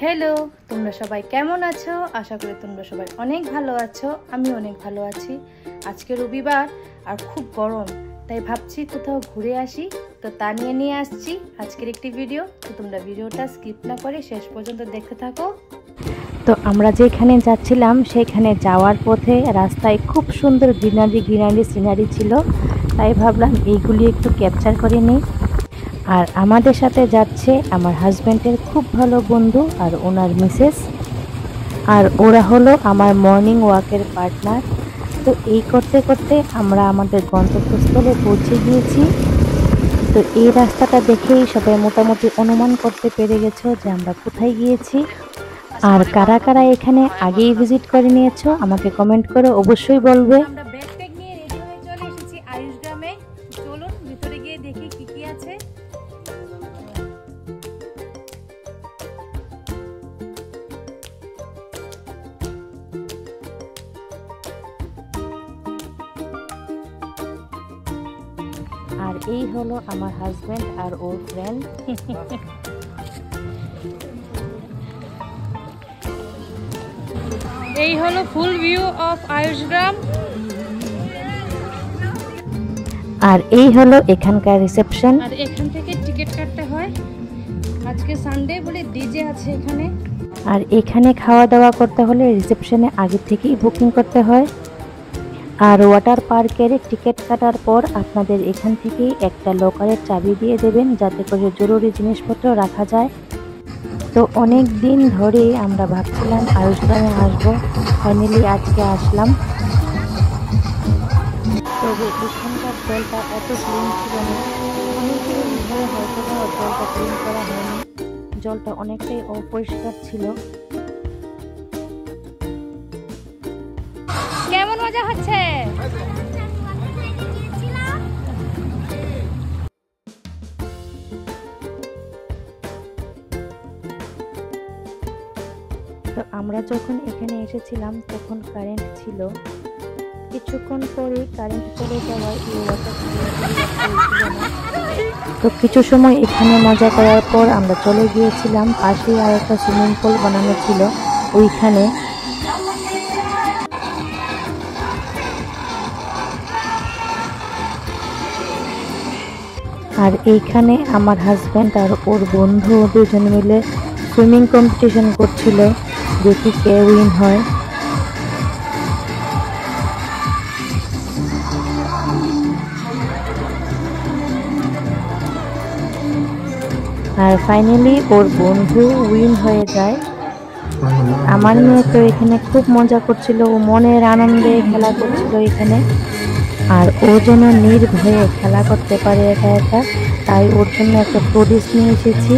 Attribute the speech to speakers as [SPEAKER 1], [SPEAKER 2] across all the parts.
[SPEAKER 1] Hello, তোমরা সবাই কেমন আছো? আশা করি তোমরা সবাই অনেক ভালো আছো। আমি অনেক ভালো আছি। আজকে রবিবার আর খুব গরম, তাই ভাবছি কোথাও ঘুরে আসি। তো তা নিয়ে আসছি আজকের একটি ভিডিও। তো তোমরা ভিডিওটা স্কিপ না করে শেষ পর্যন্ত দেখতে থাকো। তো আমরা যেখানে যাচ্ছিলাম সেখানে যাওয়ার পথে রাস্তায় খুব সুন্দর গ্রিনারি সিনারি ছিল, তাই ভাবলাম এইগুলি একটু ক্যাপচার করে নিই। আর আমাদের সাথে যাচ্ছে আমার হাজব্যান্ডের খুব ভালো বন্ধু আর ওনার মিসেস, আর ওরা হলো আমার মর্নিং ওয়াকের পার্টনার। তো এই করতে করতে আমরা আমাদের গন্তব্যস্থলে পৌঁছে গিয়েছি। তো এই রাস্তাটা দেখেই সবাই মোটামুটি অনুমান করতে পেরে গেছো যে আমরা কোথায় গিয়েছি। আর কারা কারা এখানে আগেই ভিজিট করে নিয়েছো আমাকে কমেন্ট করে অবশ্যই বলবে। আমরা ব্যাকপ্যাক নিয়ে রেডি হয়ে চলে এসেছি আয়ুষ গ্রামে। চলুন ভিতরে গিয়ে দেখি কি কি আছে। আর এই হলো আমার হাজব্যান্ড আর ওর ফ্রেন্ড। এই হলো ফুল ভিউ অফ আয়ুষ গ্রাম। আর এই হলো এখানকার রিসেপশন। আর এখান থেকে টিকিট কাটতে হয়। আজকে সানডে বলে ডিজে আছে এখানে। আর এখানে খাওয়া দাওয়া করতে হলে রিসেপশনে আগে থেকেই বুকিং করতে হয়। আর ওয়াটার পার্কের টিকিট কাটার পর আপনাদের এখান থেকেই একটা লকারের চাবি দিয়ে দেবেন, যাতে করে জরুরি জিনিসপত্র রাখা যায়। তো অনেক দিন ধরে আমরা ভাবছিলাম আয়ুষ গ্রামে আসবো, ফাইনালি আজকে আসলাম। তবে এখানকার জলটা এত ক্লিন ছিল না, অনেকগুলো বিভাগে হয়তো জলটা ক্লিন করা হয়নি, জলটা অনেকটাই অপরিষ্কার ছিল। কেমন মজা হচ্ছে? তো আমরা যখন এখানে এসেছিলাম তখন কারেন্ট ছিল, কিছুক্ষণ পরে কারেন্ট চলে যাওয়ার তো কিছু সময় এখানে মজা করার পর আমরা চলে গিয়েছিলাম পাশে আর একটা সুইমিং পুল বানানো ছিল ওইখানে। আর এইখানে আমার হাজব্যান্ড আর ওর বন্ধু দুজন মিলে সুইমিং কম্পিটিশন করছিল, দেখি কে উইন হয়। আর ফাইনালি ওর বন্ধু উইন হয়ে যায়। আমার মেয়ে তো এখানে খুব মজা করছিল, ও মনের আনন্দে খেলা করছিল এখানে। আর ও যেন নির্ভয়ে খেলা করতে পারে একা একা, তাই ওর জন্য একটা প্রডিউস নিয়ে এসেছি।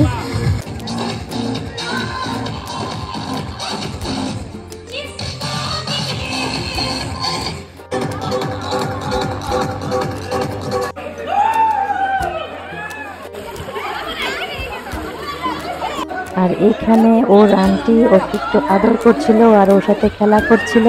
[SPEAKER 1] আর এখানে ওর আন্টি ওকে একটু আদর করছিল আর ওর সাথে খেলা করছিল।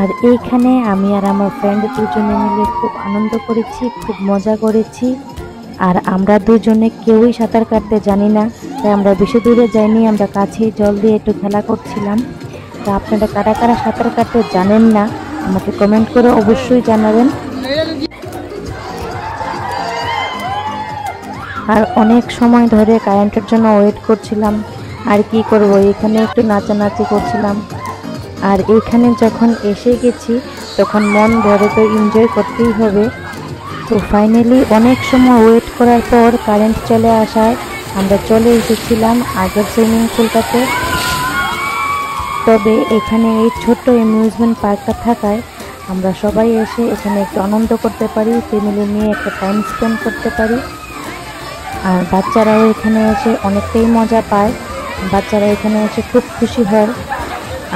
[SPEAKER 1] আর এইখানে আমি আর আমার ফ্রেন্ড দুজনে মিলে খুব আনন্দ করেছি, খুব মজা করেছি। আর আমরা দুজনে কেউই সাঁতার কাটতে জানি না, তাই আমরা বেশি দূরে যাইনি, আমরা কাছেই জল দিয়ে একটু খেলা করছিলাম। তা আপনারা কারা কারা সাঁতার কাটতে জানেন না আমাকে কমেন্ট করে অবশ্যই জানাবেন। আর অনেক সময় ধরে কারেন্টের জন্য ওয়েট করছিলাম, আর কি করব, এখানে একটু নাচানাচি করছিলাম। আর এইখানে যখন এসে গেছি তখন মন ভরে তো এনজয় করতেই হবে। তো ফাইনালি অনেক সময় ওয়েট করার পর কারেন্ট চলে আসায় আমরা চলে এসেছিলাম আগের সুইমিং পুলটাতে। তবে এখানে এই ছোট্ট অ্যামিউজমেন্ট পার্কটা থাকায় আমরা সবাই এসে এখানে একটু আনন্দ করতে পারি, ফ্যামিলি নিয়ে একটা টাইম স্পেন্ড করতে পারি। আর বাচ্চারাও এখানে এসে অনেকটাই মজা পায়, বাচ্চারা এখানে এসে খুব খুশি হয়।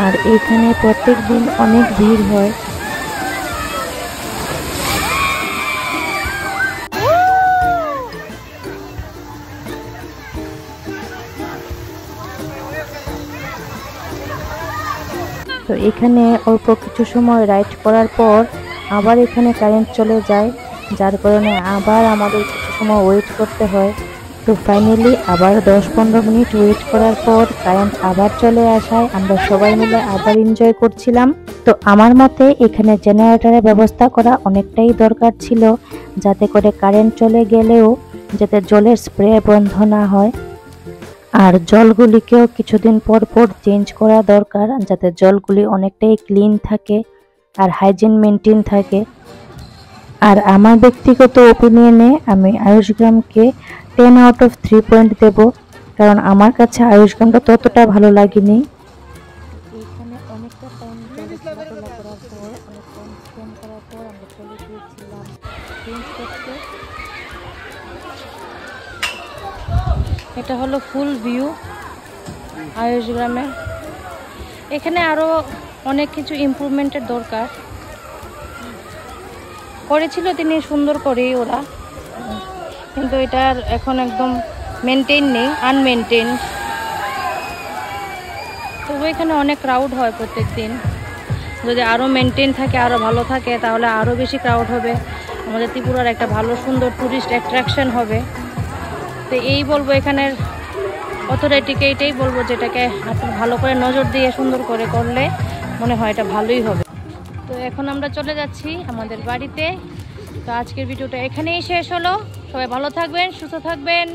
[SPEAKER 1] আর এইখানে প্রত্যেক দিন অনেক ভিড় হয়। তো এখানে অল্প কিছু সময় রাইড করার পর আবার এখানে কারেন্ট চলে যায়, যার কারণে আবার আমাদের কিছু সময় ওয়েট করতে হয়। তো ফাইনালি আবার 10-15 মিনিট ওয়েট করার পর কারেন্ট আবার চলে আসায় আমরা সবাই মিলে আবার এনজয় করছিলাম। তো আমার মতে এখানে জেনারেটরের ব্যবস্থা করা অনেকটাই দরকার ছিল, যাতে করে কারেন্ট চলে গেলেও যাতে জলের স্প্রে বন্ধ না হয়। আর জলগুলিকেও কিছুদিন পর পর চেঞ্জ করা দরকার, যাতে জলগুলি অনেকটাই ক্লিন থাকে আর হাইজিন মেনটেন থাকে। আর আমার ব্যক্তিগত ওপিনিয়নে আমি আয়ুষ গ্রামকে 10 আউট অফ 3 পয়েন্ট দেব, কারণ আমার কাছে আয়ুষ গ্রামটা ততটা ভালো লাগেনি। এখানে অনেকটা টাইম খেলাধুলা করার পর, অনেক টাইম স্পেন্ড করার পর আমরা চলে গিয়েছিলাম চেঞ্জ করতে। এটা হলো ফুল ভিউ আয়ুষ গ্রামে। এখানে আরো অনেক কিছু ইমপ্রুভমেন্টের দরকার করেছিল তিনি সুন্দর করে ওরা, কিন্তু এটার এখন একদম মেনটেন নেই, আনমেনটেন। তবু এখানে অনেক ক্রাউড হয় প্রত্যেক দিন। যদি আরও মেনটেন থাকে, আরও ভালো থাকে, তাহলে আরও বেশি ক্রাউড হবে, আমাদের ত্রিপুরার একটা ভালো সুন্দর ট্যুরিস্ট অ্যাট্রাকশন হবে। তো এই বলবো এখানের অথরিটিকে, এটাই বলবো যেটাকে ভালো করে নজর দিয়ে সুন্দর করে করলে মনে হয় এটা ভালোই হবে। তো এখন আমরা চলে যাচ্ছি আমাদের বাড়িতে। তো আজকের ভিডিওটা এখানেই শেষ হলো। সবাই ভালো থাকবেন, সুস্থ থাকবেন।